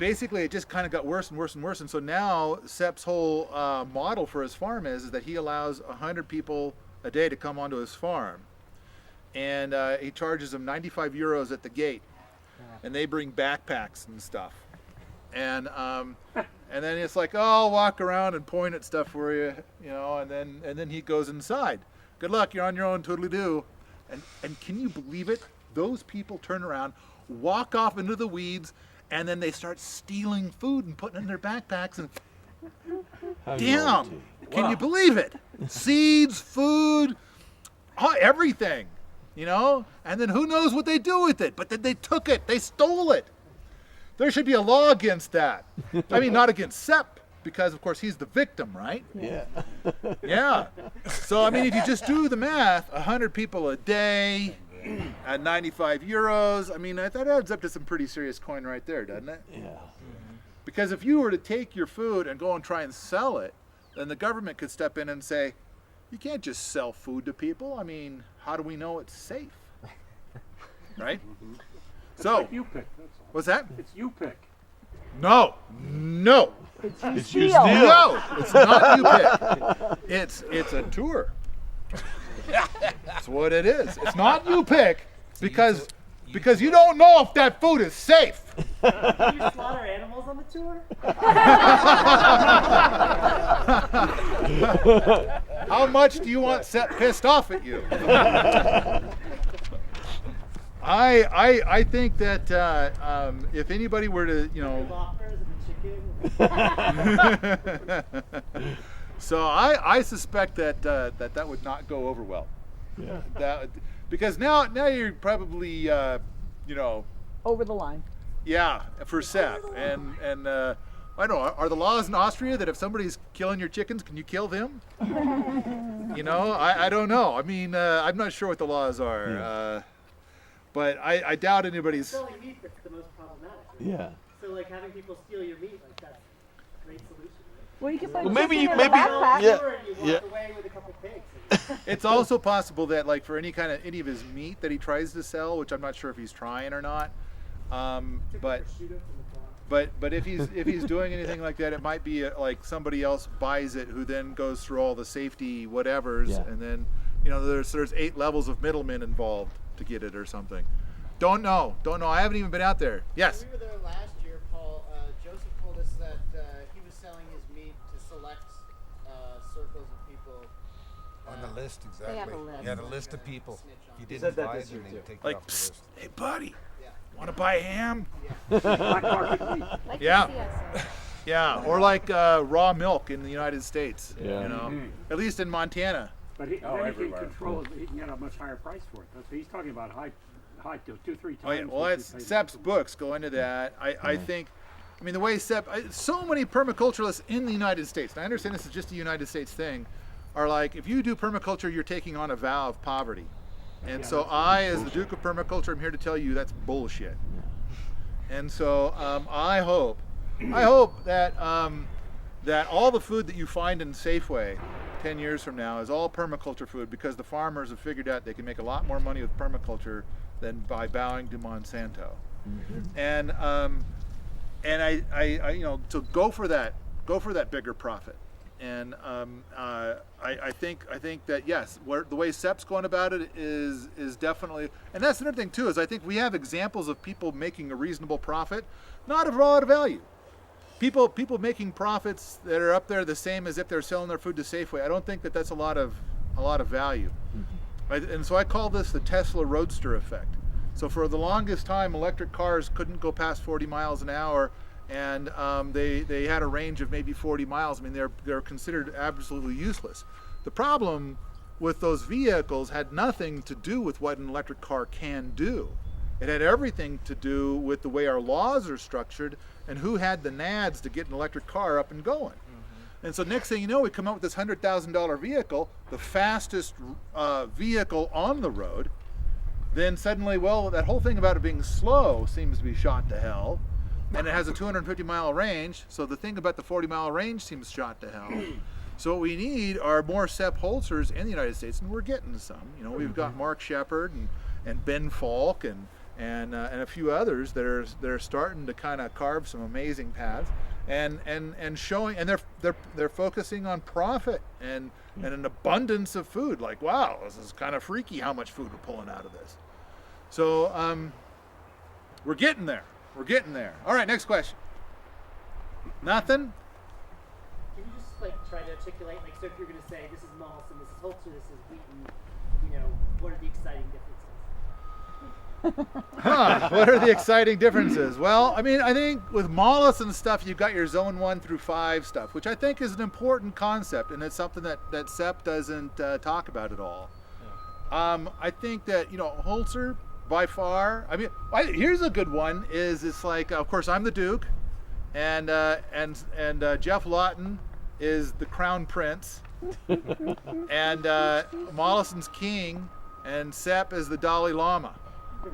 basically it just kind of got worse and worse and worse. And so now Sepp's whole model for his farm is that he allows 100 people a day to come onto his farm. And he charges them 95 euros at the gate. And they bring backpacks and stuff. And then it's like, oh, I'll walk around and point at stuff for you, you know, and then he goes inside. Good luck, you're on your own, toodly-doo. And can you believe it? Those people turn around, walk off into the weeds, and then they start stealing food and putting it in their backpacks. And damn, can you believe it? Seeds, food, everything, you know? And then who knows what they do with it? But then they took it, they stole it. There should be a law against that. I mean, not against Sepp, because of course he's the victim, right? Yeah. Yeah. So I mean, if you just do the math, 100 people a day at 95 euros, I mean, that adds up to some pretty serious coin right there, doesn't it? Yeah. Because if you were to take your food and go and try and sell it, then the government could step in and say, you can't just sell food to people. I mean, how do we know it's safe? Right? So, like you pick, that's all. What's that? It's you pick. No. It's you No, it's not you pick. It's a tour. That's what it is. It's not you pick because you don't know if that food is safe. Do you slaughter animals on the tour? How much do you want Sepp pissed off at you? I think that if anybody were to, you know, so I suspect that that would not go over well. Yeah. Because now you're probably you know, over the line. Yeah, for Sepp. And I don't know, are the laws in Austria that if somebody's killing your chickens, can you kill them? You know, I don't know. I mean, I'm not sure what the laws are. Yeah. But I doubt anybody's. Selling meat that's the most problematic. Yeah. So like having people steal your meat, like that's a great solution. Right? Well, you can put maybe chicken in maybe a backpack. You walk away with a couple pigs. It's also possible that like for any of his meat that he tries to sell, which I'm not sure if he's trying or not, but if he's doing anything like that, it might be like somebody else buys it who then goes through all the safety whatevers, and then you know there's 8 levels of middlemen involved to get it or something. Don't know. I haven't even been out there. Yes. We were there last year, Paul. Joseph told us that he was selling his meat to select circles of people. On the list, exactly. They have a list. Yeah, the list of people. If you He said didn't that buy this it, year then too. they take it Like, off the psst, list. hey buddy, want to buy ham? Black market meat. Like Yeah. the CSA. Yeah, or like raw milk in the United States. Yeah. You know, at least in Montana. But then he everywhere. can control it. He can get a much higher price for it. That's what he's talking about. High 2-3 times. Oh, yeah. Well, what that's you pay. Sepp's books go into that. I think, I mean, the way Sepp, so many permaculturalists in the United States, and I understand this is just a United States thing, are like, if you do permaculture, you're taking on a vow of poverty. And so I, as the Duke of Permaculture, I'm here to tell you that's bullshit. And so I hope that that all the food that you find in Safeway 10 years from now is all permaculture food, because the farmers have figured out they can make a lot more money with permaculture than by bowing to Monsanto. And I you know, to go for that bigger profit. And I think that yes, the way Sepp's going about it is definitely, and that's another thing too, is I think we have examples of people making a reasonable profit, not of a lot of value. People making profits that are up there the same as if they're selling their food to Safeway. I don't think that that's a lot of value. And so I call this the Tesla Roadster effect. So for the longest time, electric cars couldn't go past 40 miles an hour, and they had a range of maybe 40 miles. I mean, they're considered absolutely useless. The problem with those vehicles had nothing to do with what an electric car can do. It had everything to do with the way our laws are structured and who had the nads to get an electric car up and going. And so next thing you know, we come up with this $100,000 vehicle, the fastest vehicle on the road. Then suddenly, well, that whole thing about it being slow seems to be shot to hell. And it has a 250-mile range, so the thing about the 40-mile range seems shot to hell. So what we need are more Sepp Holzers in the United States, and we're getting some. You know, we've got Mark Shepard and Ben Falk and and a few others that are starting to kind of carve some amazing paths, and showing, and they're focusing on profit and an abundance of food. Like, wow, this is kind of freaky how much food we're pulling out of this. So we're getting there. We're getting there. All right, next question. Nothing? Can you just like try to articulate, like, so if you're going to say this is Mollison, this is Holzer, this is Wheaton, what are the exciting differences? What are the exciting differences? Well, I mean, I think with Mollison stuff, you've got your zone 1 through 5 stuff, which I think is an important concept, and it's something that Sepp doesn't talk about at all. I think that, Holzer, by far, I mean, here's a good one, it's like, of course, I'm the Duke, and Geoff Lawton is the Crown Prince, and Mollison's King, and Sepp is the Dalai Lama. All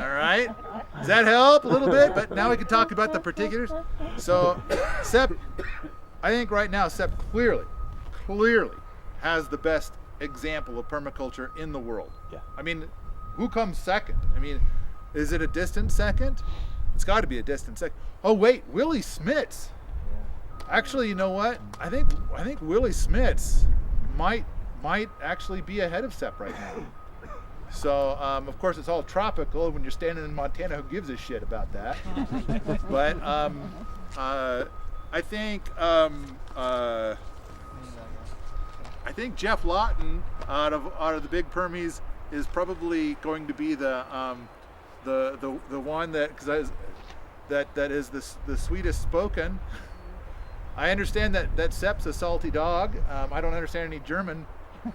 right, does that help a little bit? But now we can talk about the particulars. So Sepp, I think right now Sepp clearly has the best example of permaculture in the world. Yeah. I mean, who comes second? I mean, is it a distant second? It's got to be a distant second. Oh wait, Willie Smits. Actually, you know what? I think Willie Smits might actually be ahead of Sepp right now. So, of course, it's all tropical. When you're standing in Montana, who gives a shit about that? But I think Geoff Lawton out of the big permies is probably going to be the one that is the sweetest spoken. I understand that Sepp's a salty dog. I don't understand any German.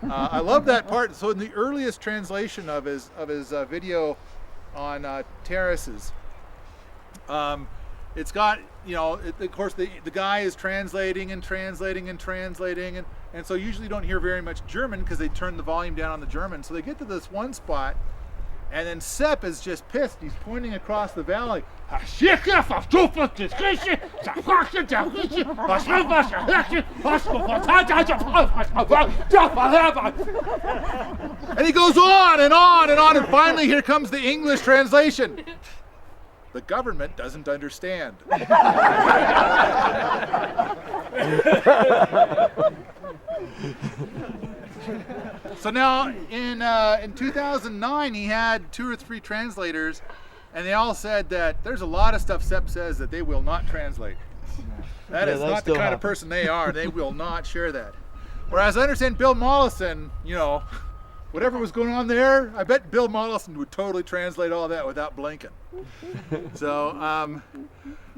I love that part. So in the earliest translation of his video on terraces, it's got, of course the guy is translating, and so you usually don't hear very much German because they turn the volume down on the German. So they get to this one spot, and then Sepp is just pissed. He's pointing across the valley. And he goes on and on and on, and finally here comes the English translation. The government doesn't understand. So now in 2009 he had 2 or 3 translators, and they all said that there's a lot of stuff Sepp says that they will not translate. That is not the kind of person they are. They will not share that. Whereas I understand Bill Mollison, whatever was going on there, I bet Bill Mollison would totally translate all that without blinking. So,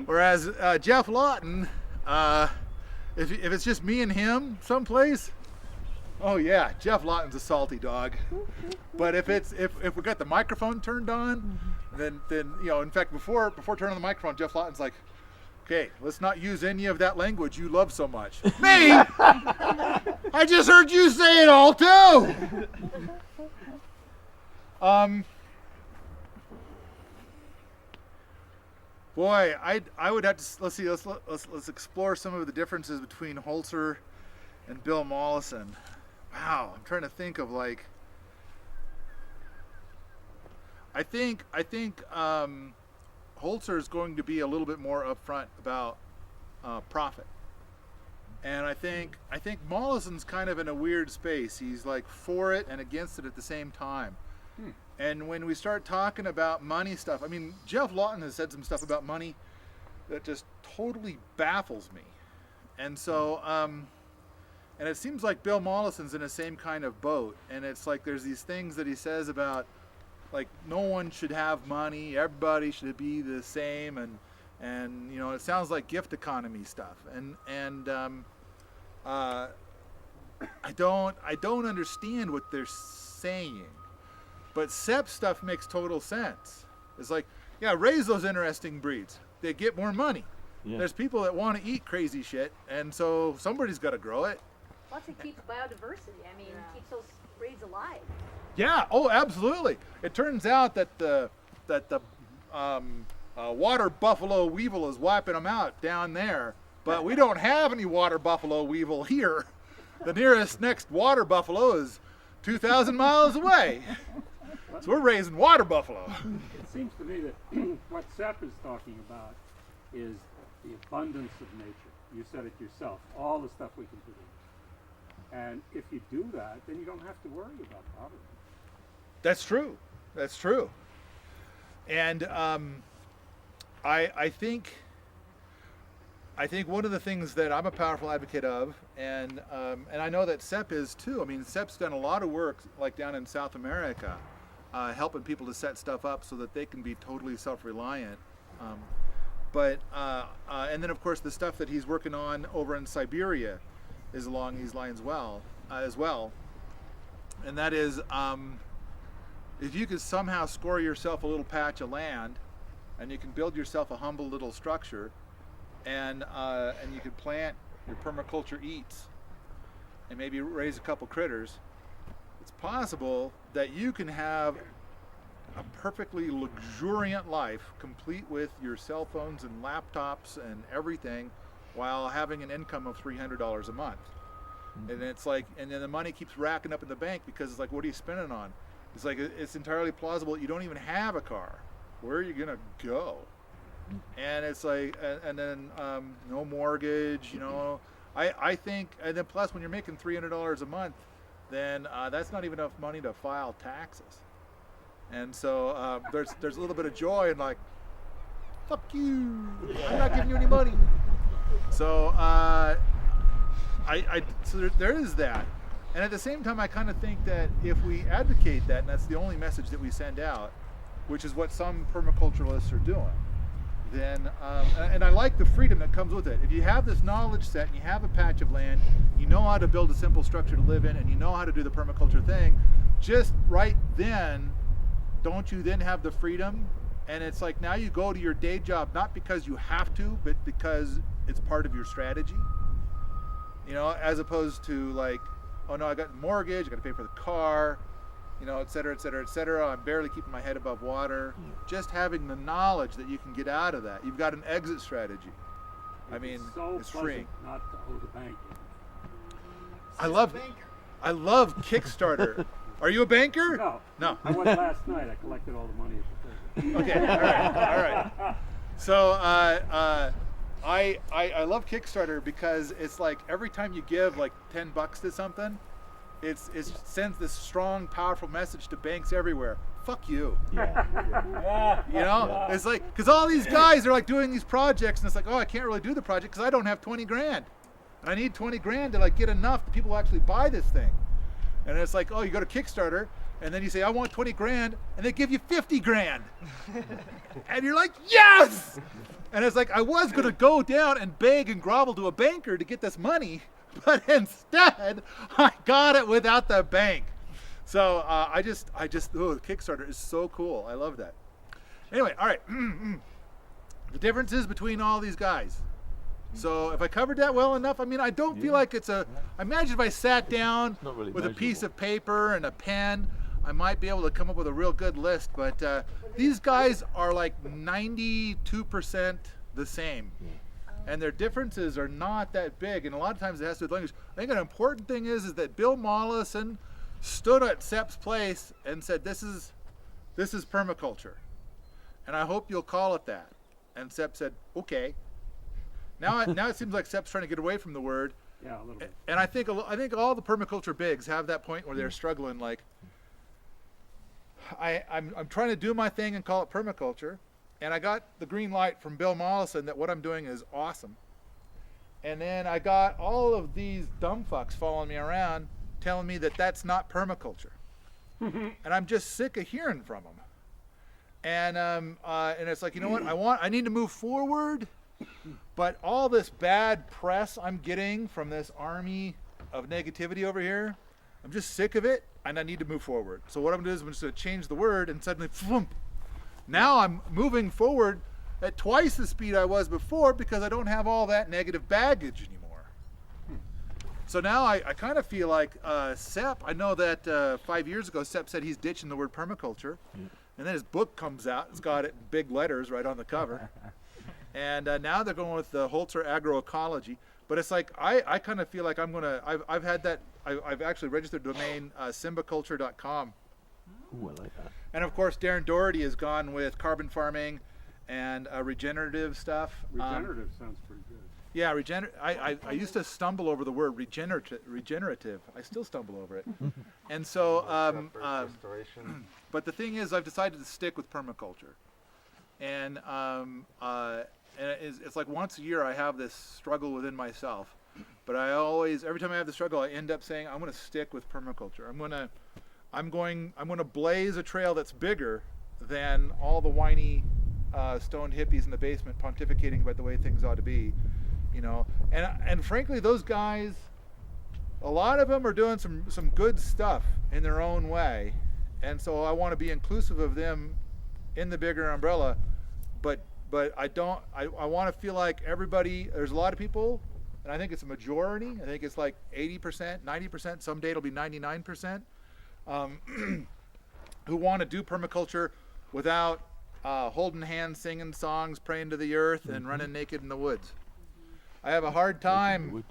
whereas Geoff Lawton, if it's just me and him someplace, oh yeah, Geoff Lawton's a salty dog. But if we got the microphone turned on, then in fact before turning on the microphone, Geoff Lawton's like, okay, let's not use any of that language you love so much. Me? I just heard you say it all too. Boy, I would have to let's explore some of the differences between Holzer and Bill Mollison. Wow, I'm trying to think of like. I think Holzer is going to be a little bit more upfront about profit, and I think Mollison's kind of in a weird space. He's like for it and against it at the same time. And when we start talking about money stuff, I mean, Geoff Lawton has said some stuff about money that just totally baffles me. And so, and it seems like Bill Mollison's in the same kind of boat. And it's like there's these things that he says about, like, no one should have money, everybody should be the same, and it sounds like gift economy stuff. And I don't understand what they're saying. But Sepp stuff makes total sense. It's like, yeah, raise those interesting breeds. They get more money. Yeah. There's people that want to eat crazy shit, and so somebody's got to grow it. Plus it keeps biodiversity. I mean, it keeps those breeds alive. Yeah. Oh, absolutely. It turns out that the water buffalo weevil is wiping them out down there, but we don't have any water buffalo weevil here. The nearest next water buffalo is 2,000 miles away. So we're raising water buffalo. It seems to me that what Sepp is talking about is the abundance of nature. You said it yourself, all the stuff we can produce. And if you do that, then you don't have to worry about poverty. That's true. That's true. And I think one of the things that I'm a powerful advocate of, and I know that Sepp is too. I mean, Sepp's done a lot of work, like down in South America, helping people to set stuff up so that they can be totally self-reliant. And then of course the stuff that he's working on over in Siberia is along these lines as well. And that is, if you could somehow score yourself a little patch of land, and you can build yourself a humble little structure, and you could plant your permaculture eats, and maybe raise a couple critters, it's possible that you can have a perfectly luxuriant life, complete with your cell phones and laptops and everything, while having an income of $300 a month. And it's like, and then the money keeps racking up in the bank because it's like, what are you spending on? It's like, it's entirely plausible that you don't even have a car. Where are you gonna go? And it's like, and then no mortgage, you know. I think, and then plus when you're making $300 a month, then that's not even enough money to file taxes. And so there's a little bit of joy in like, fuck you, I'm not giving you any money. So so there is that. And at the same time, I kind of think that if we advocate that, and that's the only message that we send out, which is what some permaculturalists are doing, then, and I like the freedom that comes with it. If you have this knowledge set and you have a patch of land, you know how to build a simple structure to live in, and you know how to do the permaculture thing, just right then, don't you then have the freedom? And it's like now you go to your day job, not because you have to, but because it's part of your strategy. You know, as opposed to like, oh no, I got a mortgage, I got to pay for the car, you know, et cetera, et cetera, et cetera. I'm barely keeping my head above water. Just having the knowledge that you can get out of that. You've got an exit strategy. I mean, it's freeing. Not to owe the bank. I love Kickstarter. Are you a banker? No. No. I went last night. I collected all the money at the table. Okay. All right. So I love Kickstarter because it's like every time you give like $10 to something, it sends this strong, powerful message to banks everywhere. Fuck you. Yeah. You know, it's like, because all these guys are like doing these projects, and it's like, oh, I can't really do the project because I don't have 20 grand. And I need 20 grand to like get enough that people will actually buy this thing. And it's like, oh, you go to Kickstarter, and then you say, I want 20 grand, and they give you 50 grand. And you're like, yes! And it's like, I was going to go down and beg and grovel to a banker to get this money, but instead, I got it without the bank. So I just, Kickstarter is so cool. I love that. Anyway, all right. The differences between all these guys. So if I covered that well enough, I mean, I don't feel like it's a, I imagine if I sat down really with a piece measurable. of paper and a pen, I might be able to come up with a real good list, but these guys are like 92% the same. And their differences are not that big, and a lot of times it has to do with language. I think an important thing is that Bill Mollison stood at Sepp's place and said, this is permaculture, and I hope you'll call it that. And Sepp said, okay. Now it seems like Sepp's trying to get away from the word. Yeah, a little bit. And I think all the permaculture bigs have that point where they're struggling. Like, I'm trying to do my thing and call it permaculture, and I got the green light from Bill Mollison that what I'm doing is awesome. And then I got all of these dumb fucks following me around, telling me that that's not permaculture, and I'm just sick of hearing from them. And it's like, you know what? I need to move forward. But all this bad press I'm getting from this army of negativity over here, I'm just sick of it, and I need to move forward. So what I'm gonna do is I'm just gonna change the word, and suddenly, phoom, now I'm moving forward at twice the speed I was before because I don't have all that negative baggage anymore. So now I kind of feel like Sepp, I know that 5 years ago Sepp said he's ditching the word permaculture, and then his book comes out, it's got it in big letters right on the cover. And now they're going with the Holzer agroecology, but it's like I kind of feel like I'm gonna. I've had that. I've actually registered domain simbaculture.com, Ooh, I like that. And of course, Darren Doherty has gone with carbon farming and regenerative stuff. Regenerative sounds pretty good. Yeah, I used to stumble over the word regenerative. I still stumble over it. And so, restoration. but the thing is, I've decided to stick with permaculture. And it's like once a year I have this struggle within myself. But every time I have the struggle, I end up saying, I'm going to stick with permaculture. I'm going to blaze a trail that's bigger than all the whiny stoned hippies in the basement pontificating about the way things ought to be. And frankly, those guys, a lot of them are doing some good stuff in their own way, and so I want to be inclusive of them in the bigger umbrella, but I want to feel like everybody. There's a lot of people, and I think it's a majority. I think it's like 80%, 90%. Someday it'll be 99%, who want to do permaculture without holding hands, singing songs, praying to the earth, and running naked in the woods. I have a hard time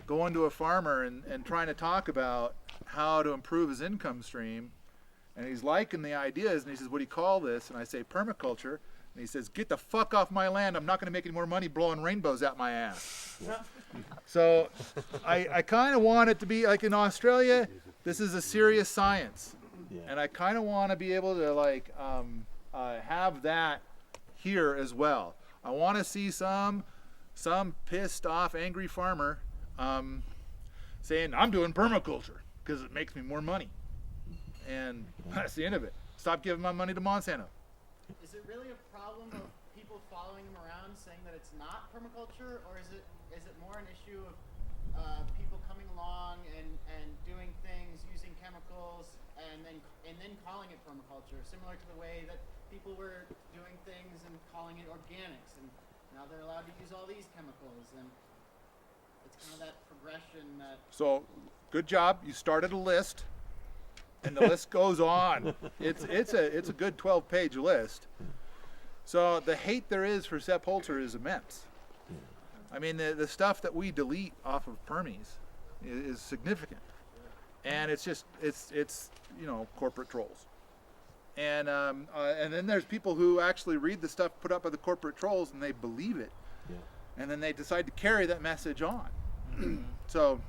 going to a farmer and trying to talk about how to improve his income stream. And he's liking the ideas, and he says, what do you call this? And I say, permaculture. And he says, get the fuck off my land. I'm not going to make any more money blowing rainbows at my ass. So I kind of want it to be like in Australia, this is a serious science. And I kind of want to be able to have that here as well. I want to see some pissed off angry farmer saying, I'm doing permaculture because it makes me more money. And that's the end of it. Stop giving my money to Monsanto. Is it really a problem of people following him around saying that it's not permaculture, or is it more an issue of people coming along and doing things using chemicals and then calling it permaculture, similar to the way that people were doing things and calling it organics, and now they're allowed to use all these chemicals, and it's kind of that progression that. So, good job. You started a list, and the list goes on. It's a good 12-page list. So the hate there is for Sepp Holzer is immense. I mean, the stuff that we delete off of Permies is significant, and it's corporate trolls. And then there's people who actually read the stuff put up by the corporate trolls and they believe it, and then they decide to carry that message on. So,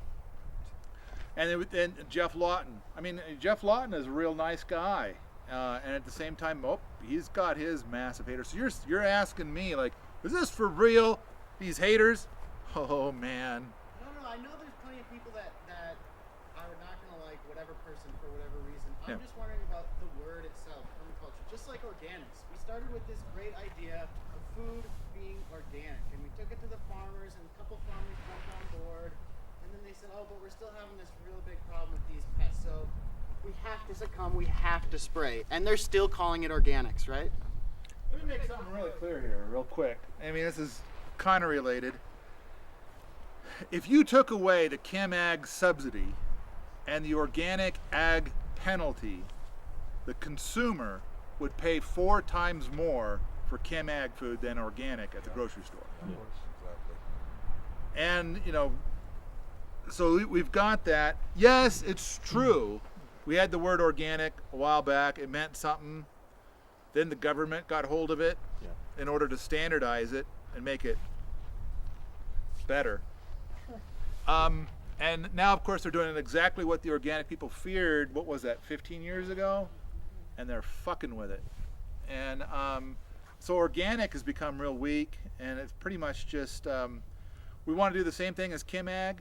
and Geoff Lawton. I mean, Geoff Lawton is a real nice guy, and at the same time, he's got his massive haters. So you're asking me, like, is this for real? These haters? Oh man. No, I know there's plenty of people that are not going to like whatever person for whatever reason. I'm just wondering about the word itself, permaculture. Just like organics, we started with this great idea of food being organic, and we took it to the farmers, and a couple farmers jumped on board, and then they said, oh, but we're still having this real big problem with these pests, so we have to succumb, we have to spray, and they're still calling it organics, right? Let me make something really clear here, real quick. I mean, this is kind of related. If you took away the Chem Ag subsidy and the organic ag penalty, the consumer would pay 4 times more for Chem Ag food than organic at the grocery store. Exactly. And, so we've got that. Yes, it's true. We had the word organic a while back. It meant something. Then the government got hold of it in order to standardize it and make it better. And now, of course, they're doing exactly what the organic people feared. What was that, 15 years ago? And they're fucking with it. And so organic has become real weak, and it's pretty much just, we want to do the same thing as Chem Ag,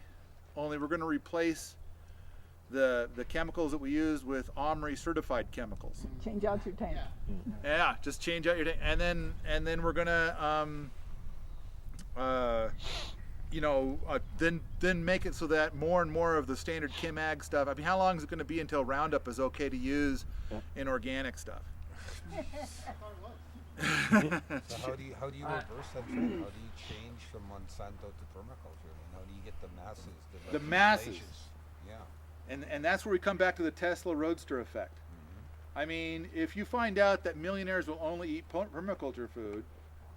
only we're going to replace the chemicals that we use with OMRI certified chemicals. Change out your tank. Yeah, just change out your tank, and then we're gonna then make it so that more and more of the standard Chem Ag stuff. I mean, how long is it going to be until Roundup is okay to use in organic stuff? So how do you reverse that trend? How do you change from Monsanto to permaculture? I mean, how do you get the masses? The masses. Yeah. And that's where we come back to the Tesla Roadster effect. I mean, if you find out that millionaires will only eat permaculture food,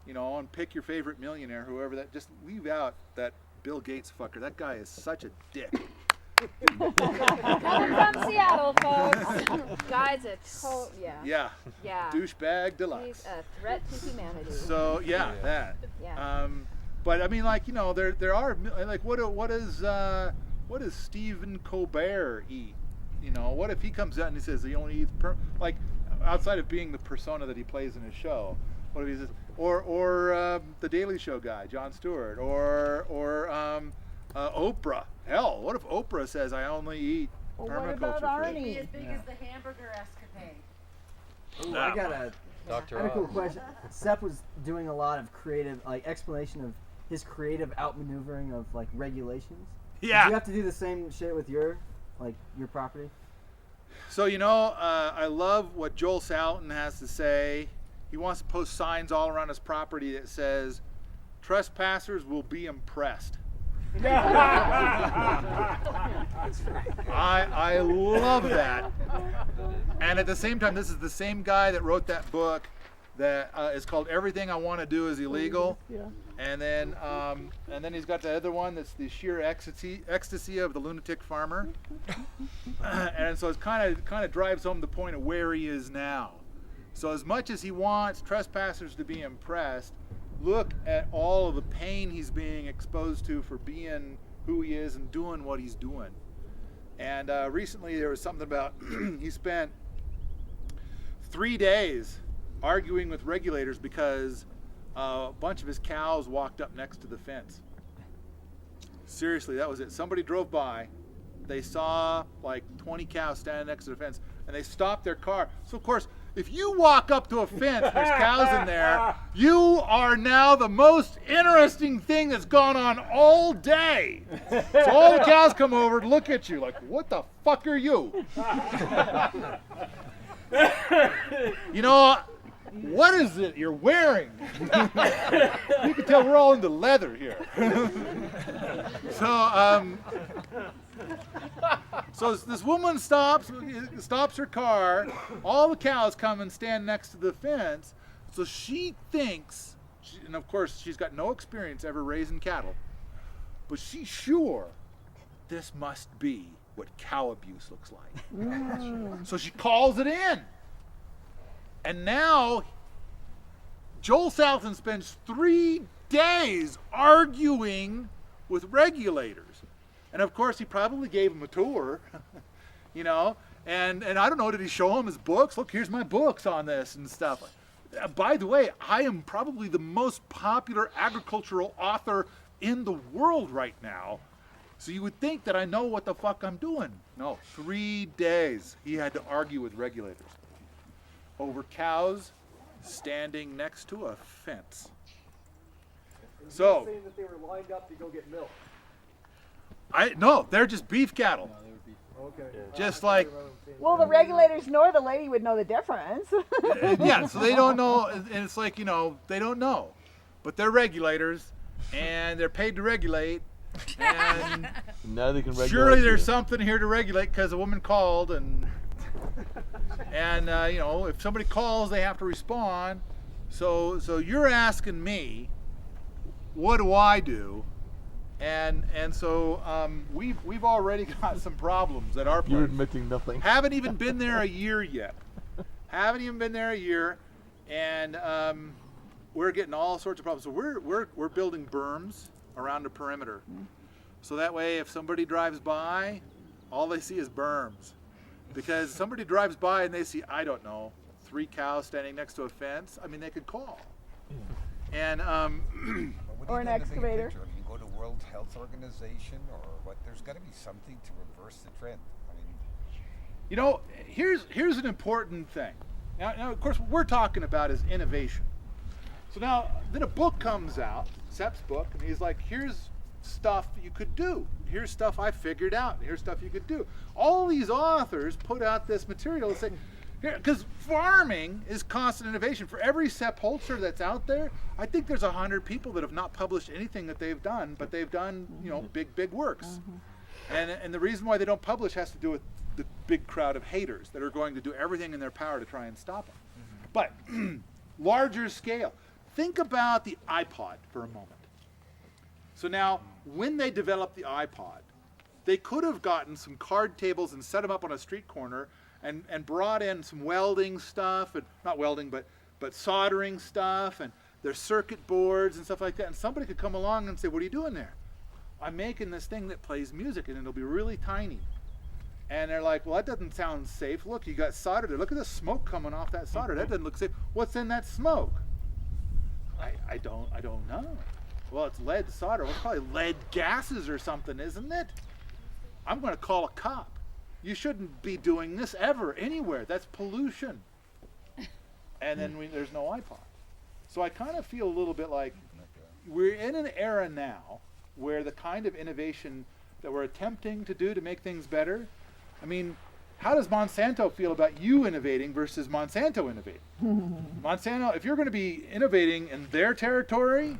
and pick your favorite millionaire, whoever that, just leave out that Bill Gates fucker. That guy is such a dick. Coming from Seattle, folks. Guy's a Yeah. Yeah. Douchebag deluxe. He's a threat to humanity. So that. Yeah. But I mean, like, you know, there are like what does Stephen Colbert eat? You know, what if he comes out and he says he only eats like outside of being the persona that he plays in his show? What if he says or the Daily Show guy, Jon Stewart, or Oprah? Hell, what if Oprah says I only eat permaculture? What about food? Arnie? As big as the hamburger escapade. Ooh, I got a Dr. kind of cool Oz. question. Sepp was doing a lot of creative, like explanation of his creative outmaneuvering of like regulations. Yeah. Do you have to do the same shit with your property? So, you know, I love what Joel Salatin has to say. He wants to post signs all around his property that says, trespassers will be impressed. I love that. And at the same time, this is the same guy that wrote that book that is called Everything I Want to Do is Illegal. Yeah. And then he's got the other one that's the sheer ecstasy of the lunatic farmer. And so it kind of drives home the point of where he is now. So as much as he wants trespassers to be impressed, look at all of the pain he's being exposed to for being who he is and doing what he's doing. And recently there was something about he spent 3 days arguing with regulators because a bunch of his cows walked up next to the fence. Seriously, that was it. Somebody drove by, they saw like 20 cows standing next to the fence, and they stopped their car. So of course, if you walk up to a fence and there's cows in there, you are now the most interesting thing that's gone on all day. So all the cows come over to look at you like, what the fuck are you? You know, what is it you're wearing? You can tell we're all into leather here. So this woman stops her car. All the cows come and stand next to the fence. So she thinks, and of course she's got no experience ever raising cattle, but she's sure this must be what cow abuse looks like. So she calls it in. And now Joel Salatin spends 3 days arguing with regulators. And of course, he probably gave him a tour, you know, and I don't know, did he show him his books? Look, here's my books on this and stuff. By the way, I am probably the most popular agricultural author in the world right now. So you would think that I know what the fuck I'm doing. No, 3 days he had to argue with regulators over cows standing next to a fence. So, saying that they were lined up to go get milk. No, they're just beef cattle. Okay. Just like, Well, the regulators nor the lady would know the difference. yeah, so they don't know, and it's like, you know, they don't know. But they're regulators, and they're paid to regulate, and Now they can regulate surely there's you. something here to regulate because a woman called, and you know, if somebody calls, they have to respond. So you're asking me, what do I do? And so we've already got some problems at our place. You're admitting nothing. Haven't even been there a year yet. Haven't even been there a year, and we're getting all sorts of problems. So we're building berms around the perimeter, so that way if somebody drives by, all they see is berms. Because somebody drives by and they see, I don't know, 3 cows standing next to a fence. I mean, they could call. And Or an excavator. Picture? I mean, you go to World Health Organization or what? There's got to be something to reverse the trend. I mean, you know, here's an important thing. Now, of course, what we're talking about is innovation. So now, then a book comes out, Sepp's book, and he's like, here's stuff you could do. Here's stuff I figured out. Here's stuff you could do. All these authors put out this material and say, because farming is constant innovation. For every Sepp Holzer that's out there, I think there's 100 people that have not published anything that they've done, but they've done, you know, big works. And the reason why they don't publish has to do with the big crowd of haters that are going to do everything in their power to try and stop them. But larger scale, think about the iPod for a moment. So now, when they developed the iPod, They could have gotten some card tables and set them up on a street corner and brought in some welding stuff, and not welding, but soldering stuff, and their circuit boards and stuff like that. And somebody could come along and say, what are you doing there? I'm making this thing that plays music, and it'll be really tiny. And they're like, well, that doesn't sound safe. Look, you got solder there. Look at the smoke coming off that solder. That doesn't look safe. What's in that smoke? I don't know. Well, it's lead solder. Well, it's probably lead gases or something, isn't it? I'm going to call a cop. You shouldn't be doing this ever, anywhere. That's pollution. And then there's no iPod. So I kind of feel a little bit like we're in an era now where the kind of innovation that we're attempting to do to make things better, I mean, how does Monsanto feel about you innovating versus Monsanto innovating? Monsanto, if you're going to be innovating in their territory,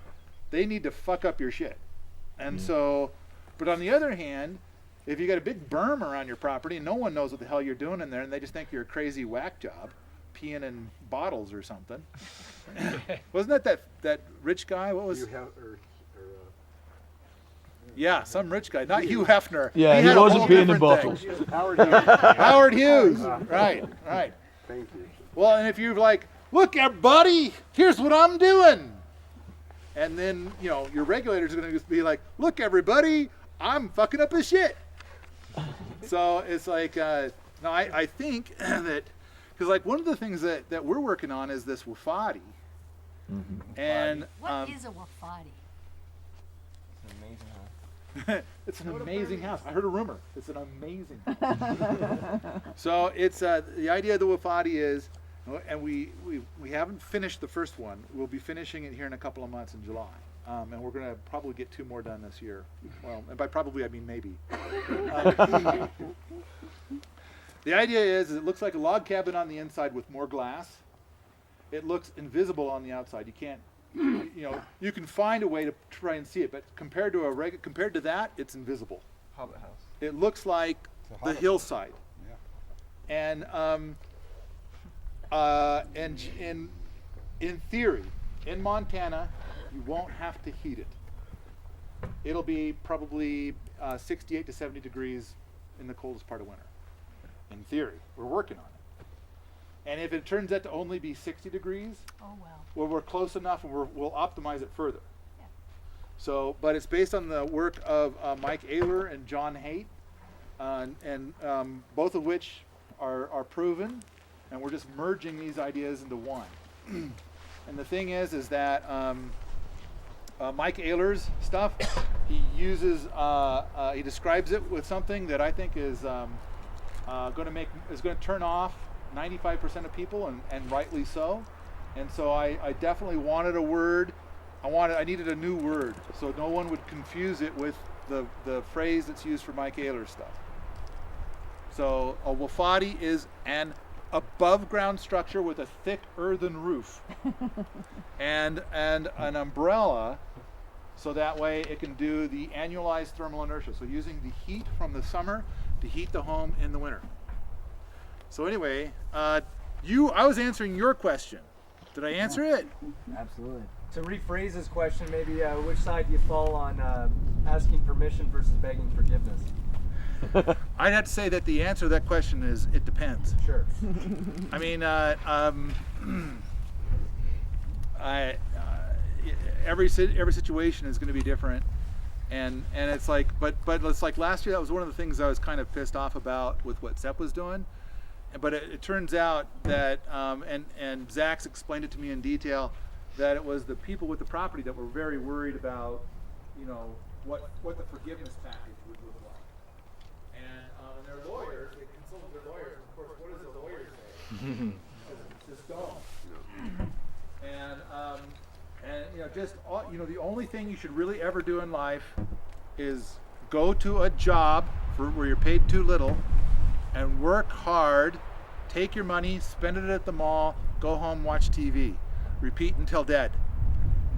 they need to fuck up your shit. And so, but on the other hand, if you got a big berm around your property and no one knows what the hell you're doing in there, and they just think you're a crazy whack job, peeing in bottles or something. Wasn't that rich guy? What was? Yeah, some rich guy, not Hugh Hefner. Yeah, he wasn't peeing in bottles. Howard Hughes. Howard Hughes. Right. Thank you. Well, and if you're like, look, everybody, here's what I'm doing. And then, your regulator's are going to be like, look, everybody, I'm fucking up his shit. So it's like, no, I think that, because like one of the things that we're working on is this wofati. Mm-hmm. And What is a wofati? it's an amazing house. I heard a rumor. It's an amazing house. So it's the idea of the wofati is, and we haven't finished the first one. We'll be finishing it here in a couple of months in July. And we're going to probably get 2 more done this year. Well, and by probably I mean maybe. The idea is it looks like a log cabin on the inside with more glass. It looks invisible on the outside. You can't, you can find a way to try and see it, but compared to that, it's invisible. Hobbit house. It looks like the hillside. Yeah. And in theory, in Montana, you won't have to heat it. It'll be probably 68 to 70 degrees in the coldest part of winter. In theory, we're working on it. And if it turns out to only be 60 degrees, well, we're close enough, and we'll optimize it further. Yeah. So, but it's based on the work of Mike Oehler and John Hait, and both of which are proven, and we're just merging these ideas into one. And the thing is that Mike Oehler's stuff, he uses, he describes it with something that I think is going to turn off 95% of people, and rightly so. And so I definitely wanted a word. I needed a new word, so no one would confuse it with the phrase that's used for Mike Oehler's stuff. So a wofati is an above ground structure with a thick earthen roof and an umbrella, so that way it can do the annualized thermal inertia. So using the heat from the summer to heat the home in the winter. So anyway, I was answering your question. Did I answer it? Absolutely. To rephrase this question, maybe which side do you fall on, asking permission versus begging forgiveness? I'd have to say that the answer to that question is it depends. Sure. I mean, every situation is going to be different, and it's like, but it's like last year, that was one of the things I was kind of pissed off about with what Sepp was doing. But it turns out that, and Zach's explained it to me in detail, that it was the people with the property that were very worried about, what the forgiveness package would look like. And their lawyers, they consulted their lawyers. Of course, what does the lawyer say? Just don't. And the only thing you should really ever do in life is go to a job where you're paid too little, and work hard, take your money, spend it at the mall, go home, watch TV, repeat until dead.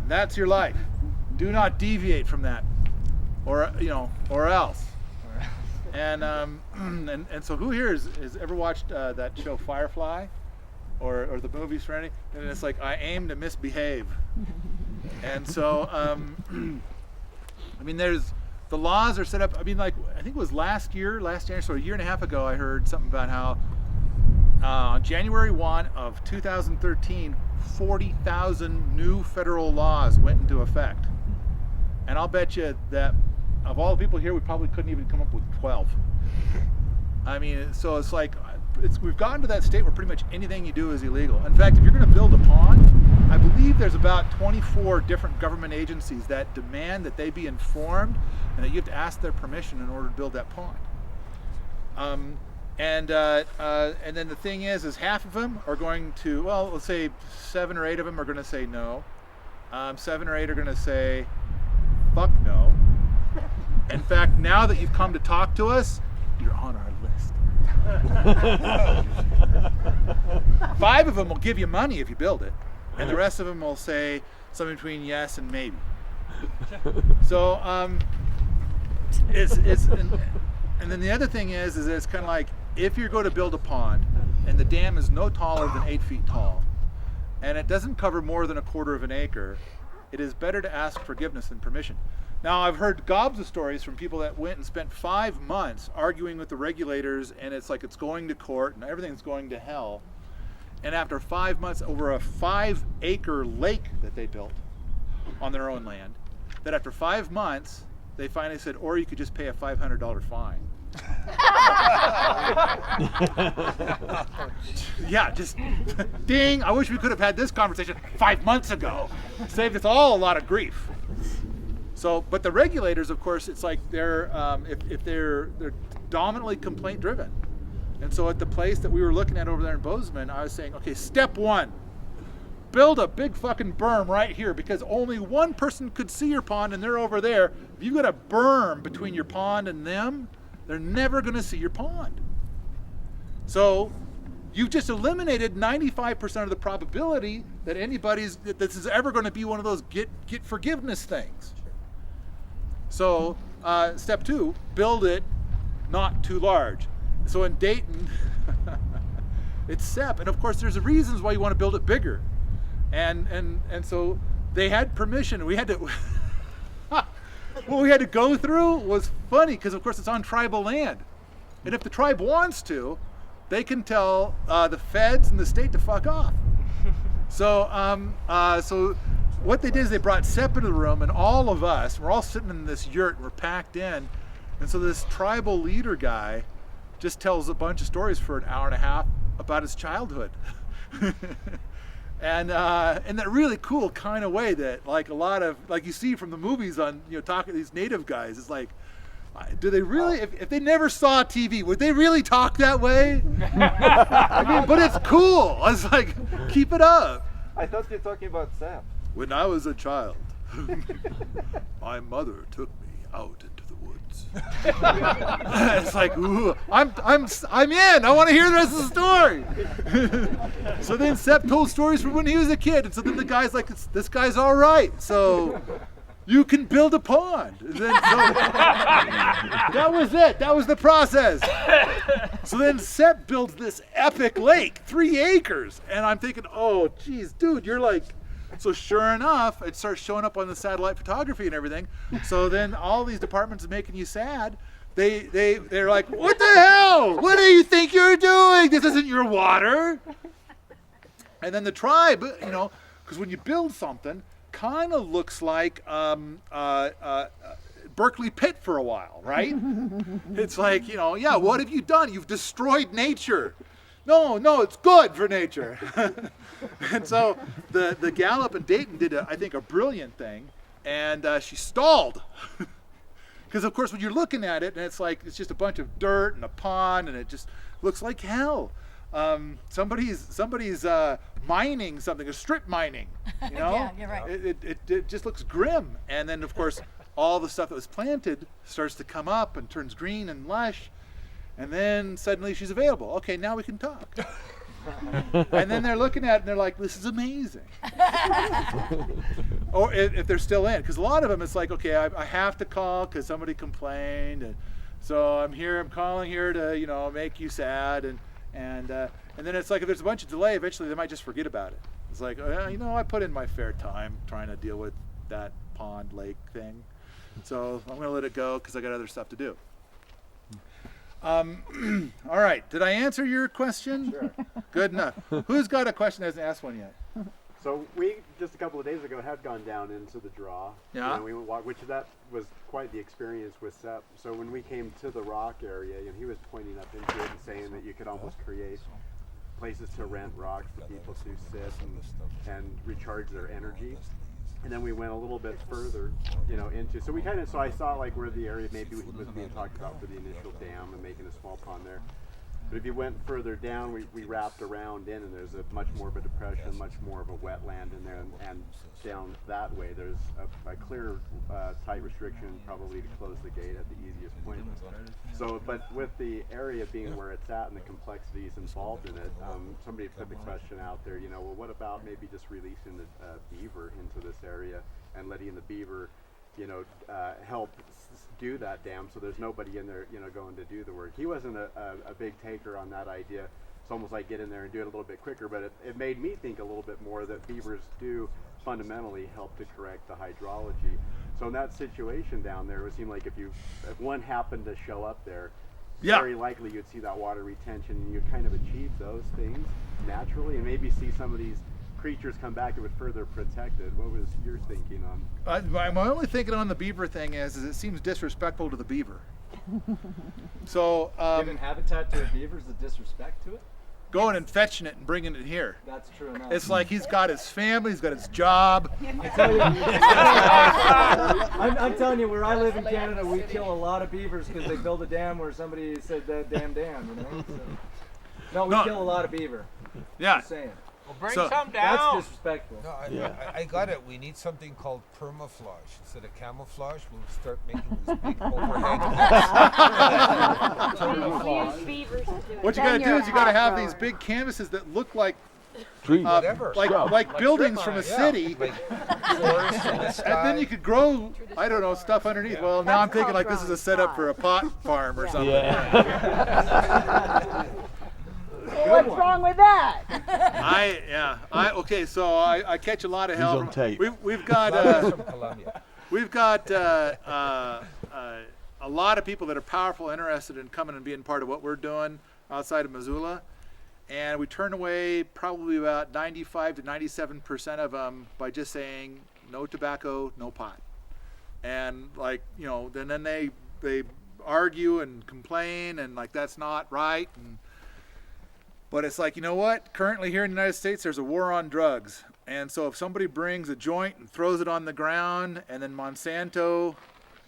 And that's your life. Do not deviate from that, or else. And so who here has ever watched that show Firefly, or the movie Serenity? And it's like, I aim to misbehave. And so, I mean, the laws are set up. I mean, like, I think think it was last year, so a year and a half ago, I heard something about how on January 1 of 2013, 40,000 new federal laws went into effect. And I'll bet you that of all the people here, we probably couldn't even come up with 12. I mean, so it's like, we've gotten to that state where pretty much anything you do is illegal. In fact, if you're going to build a pond, I believe there's about 24 different government agencies that demand that they be informed and that you have to ask their permission in order to build that pond. And then the thing is half of them are going to, well, let's say 7 or 8 of them are going to say no. 7 or 8 are going to say, fuck no. In fact, now that you've come to talk to us, you're on our list. 5 of them will give you money if you build it, and the rest of them will say something between yes and maybe. So and then the other thing is it's kind of like, if you're going to build a pond and the dam is no taller than 8 feet tall and it doesn't cover more than 1/4 of an acre, it is better to ask forgiveness than permission. Now, I've heard gobs of stories from people that went and spent 5 months arguing with the regulators, and it's like it's going to court and everything's going to hell. And after 5 months, over a 5-acre lake that they built on their own land, that after 5 months, they finally said, or you could just pay a $500 fine. Yeah, just ding. I wish we could have had this conversation 5 months ago. Saved us all a lot of grief. So, but the regulators, of course, it's like they're dominantly complaint driven. And so at the place that we were looking at over there in Bozeman, I was saying, okay, step 1, build a big fucking berm right here, because only one person could see your pond and they're over there. If you've got a berm between your pond and them, they're never going to see your pond. So you've just eliminated 95% of the probability that that this is ever going to be one of those get forgiveness things. So step 2, build it not too large. So in Dayton, it's Sepp, and of course there's reasons why you want to build it bigger. And so they had permission. We had to what we had to go through was funny, because of course it's on tribal land. And if the tribe wants to, they can tell the feds and the state to fuck off. So so what they did is they brought Sepp into the room, and all of us, we're all sitting in this yurt and we're packed in. And so this tribal leader guy just tells a bunch of stories for an hour and a half about his childhood. And in that really cool kind of way that, like, a lot of, like you see from the movies on, talking to these native guys, it's like, do they really, if they never saw TV, would they really talk that way? I mean, but it's cool. I was like, keep it up. I thought you were talking about Sepp. When I was a child, my mother took me out into the woods. It's like, ooh, I'm in. I want to hear the rest of the story. So then Sepp told stories from when he was a kid, and so then the guy's like, this guy's all right. So you can build a pond. And then, that was it. That was the process. So then Sepp builds this epic lake, 3 acres, and I'm thinking, oh, geez, dude, you're like. So sure enough, it starts showing up on the satellite photography and everything. So then all these departments are making you sad. They're like, what the hell? What do you think you're doing? This isn't your water. And then the tribe, because when you build something, kind of looks like Berkeley Pit for a while, right? It's like, yeah, what have you done? You've destroyed nature. No, it's good for nature. And so the gal up in Dayton did, I think, a brilliant thing, and she stalled. Because of course when you're looking at it, and it's like, it's just a bunch of dirt and a pond, and it just looks like hell. Somebody's mining something, a strip mining, Yeah, you're right. It just looks grim. And then of course all the stuff that was planted starts to come up and turns green and lush. And then suddenly she's available. Okay, now we can talk. And then they're looking at it and they're like, this is amazing. Or if they're still in, because a lot of them, it's like, okay, I have to call because somebody complained, and so I'm calling here to, make you sad, and then it's like, if there's a bunch of delay, eventually they might just forget about it. It's like, I put in my fair time trying to deal with that pond lake thing, so I'm gonna let it go because I got other stuff to do. All right. Did I answer your question? Sure. Good enough. Who's got a question that hasn't asked one yet? So we just a couple of days ago had gone down into the draw. Yeah. And we which that was quite the experience with Sepp. So when we came to the rock area, he was pointing up into it and saying that you could almost create places to rent rocks for people to sit and recharge their energy. And then we went a little bit further, into. So I saw like where the area maybe was being talked about for the initial dam and making a small pond there. But if you went further down, we wrapped around in, and there's a much more of a depression, much more of a wetland in there, and down that way there's a clear, tight restriction probably to close the gate at the easiest point. So, but with the area being where it's at and the complexities involved in it, somebody put the question out there, well, what about maybe just releasing the beaver into this area and letting the beaver, help do that dam, so there's nobody in there, going to do the work. He wasn't a big taker on that idea. It's almost like get in there and do it a little bit quicker, but it made me think a little bit more that beavers do fundamentally help to correct the hydrology. So in that situation down there, it would seem like if one happened to show up there, very likely you'd see that water retention, and you'd kind of achieve those things naturally, and maybe see some of these creatures come back that would further protect it. What was your thinking on? My only thinking on the beaver thing is it seems disrespectful to the beaver. So giving habitat to a beaver is a disrespect to it? Going and fetching it and bringing it here. That's true enough. It's like he's got his family, he's got his job. I tell you, I'm telling you, where I live in Canada, we kill a lot of beavers because they build a dam where somebody said that damn dam, So. No, we kill a lot of beaver. Yeah. Just saying. Well, bring So- some down. That's disrespectful. No, I got it. We need something called permaflage. Instead of camouflage, we'll start making these big overhead. We use beavers to do it. What you got to do is you got to have these big canvases that look like Whatever. like buildings from a city, Like forest in the sky. and then you could grow, I don't know, stuff underneath. Well, now I'm thinking like this is a setup for a pot farm or something. What's wrong with that? Okay, so I catch a lot of hell. on tape. We've got From Colombia. we've got a lot of people that are powerful, interested in coming and being part of what we're doing outside of Missoula, and we turn away probably about 95 to 97% of them by just saying no tobacco, no pot, and then they argue and complain and like that's not right. But it's like, you know what? Currently here in the United States, there's a war on drugs. And so if somebody brings a joint and throws it on the ground, and then Monsanto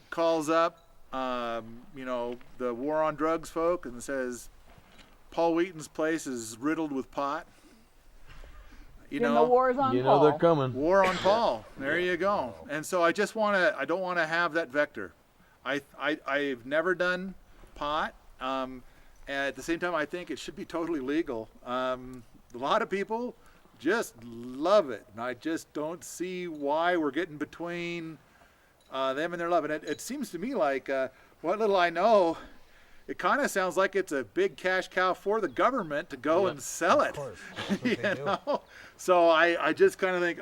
calls up, the war on drugs folk and says, Paul Wheaton's place is riddled with pot. The war's on Paul. they're coming. War on Paul. There you go. And so I don't want to have that vector. I've never done pot. At the same time, I think it should be totally legal. A lot of people just love it, and I just don't see why we're getting between them and their love. And it seems to me like what little I know, it kind of sounds like it's a big cash cow for the government to go and sell it. Of course. So I just kind of think,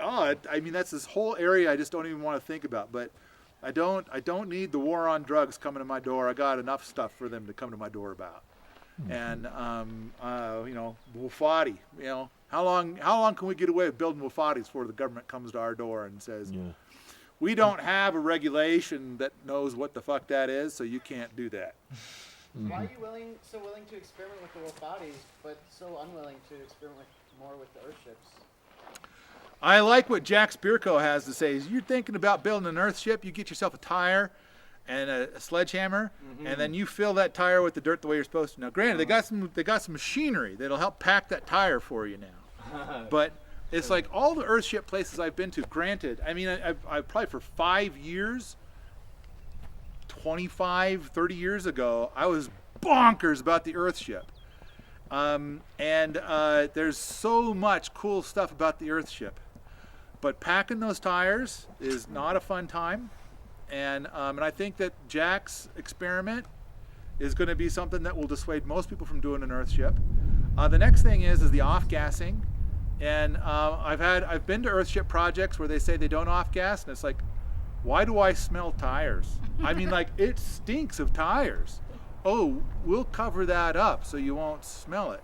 that's this whole area I just don't even want to think about. But I don't need the war on drugs coming to my door. I got enough stuff for them to come to my door about. And wofati. How long can we get away with building wofatis before the government comes to our door and says, we don't have a regulation that knows what the fuck that is, so you can't do that. Why are you so willing to experiment with the wofatis, but so unwilling to experiment more with the earthships? I like what Jack Spirko has to say. You're thinking about building an earthship, you get yourself a tire and a sledgehammer, and then you fill that tire with the dirt the way you're supposed to. Now, granted, they got some machinery that'll help pack that tire for you now. But it's like all the earthship places I've been to. Granted, I've probably for 5 years, 25, 30 years ago, I was bonkers about the earthship. There's so much cool stuff about the earthship, but packing those tires is not a fun time. And I think that Jack's experiment is going to be something that will dissuade most people from doing an earthship. The next thing is the off-gassing. And I've been to earthship projects where they say they don't off-gas, and it's like, why do I smell tires? It stinks of tires. oh, we'll cover that up so you won't smell it.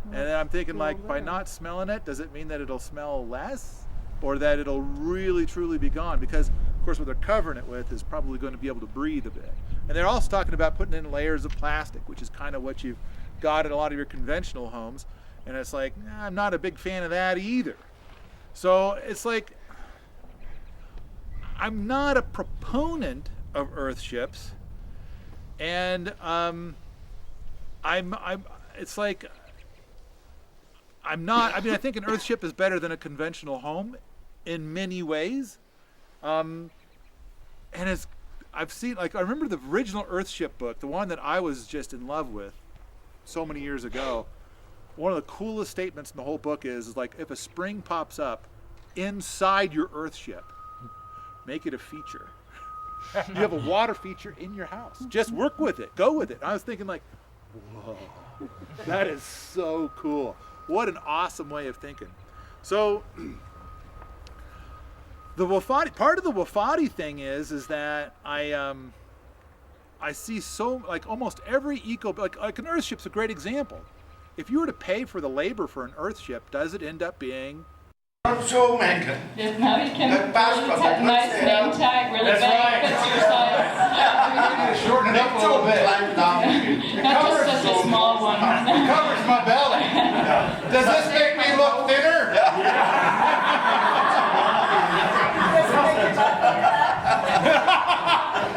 And then I'm thinking, like, by not smelling it, does it mean that it'll smell less, or that it'll really truly be gone? Because of course what they're covering it with is probably going to be able to breathe a bit. And they're also talking about putting in layers of plastic, which is kind of what you've got in a lot of your conventional homes. And it's like, nah, I'm not a big fan of that either. So it's like, I'm not a proponent of earthships, and it's like, I'm not. I mean, I think an earthship is better than a conventional home in many ways, and it's. I've seen, like, I remember the original earthship book, the one that I was just in love with, so many years ago. One of the coolest statements in the whole book is like, if a spring pops up inside your earthship, make it a feature. You have a water feature in your house. Just work with it. Go with it. I was thinking, like, whoa, that is so cool. What an awesome way of thinking. So the wofati, part of the wofati thing is that I see so, like, almost every like an earthship's a great example. If you were to pay for the labor for an earthship, does it end up being? Zo maken. Yes, now you can have a nice name tag, really big, fits your size. Shorten it up a little bit. Not just such a small one. It covers my belly. Does this make me look thinner?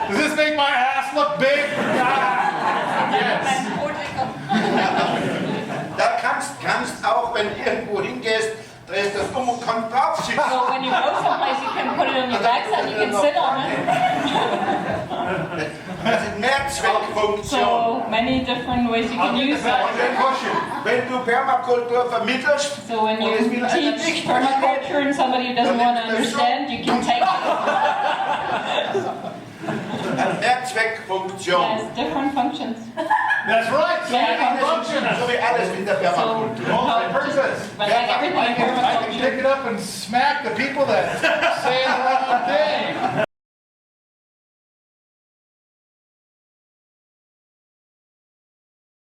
Does this make my ass look big? Yes. Da kannst auch, wenn du irgendwo hingehst, drehst das und kannst draufsitzen. So when you go someplace, you can put it on your backside, you can sit on it. Das ist Mehrzweckfunktion. So many different ways you can use that. Wenn du Permakultur vermittelst, so when you teach permaculture and somebody doesn't want to understand, you can take it. Mehrzweckfunktion. Yes, different functions. That's right. So Yeah, functions. So wie alles in der Permakultur. But like everything in I can permaculture. pick it up and smack the people that say the wrong thing.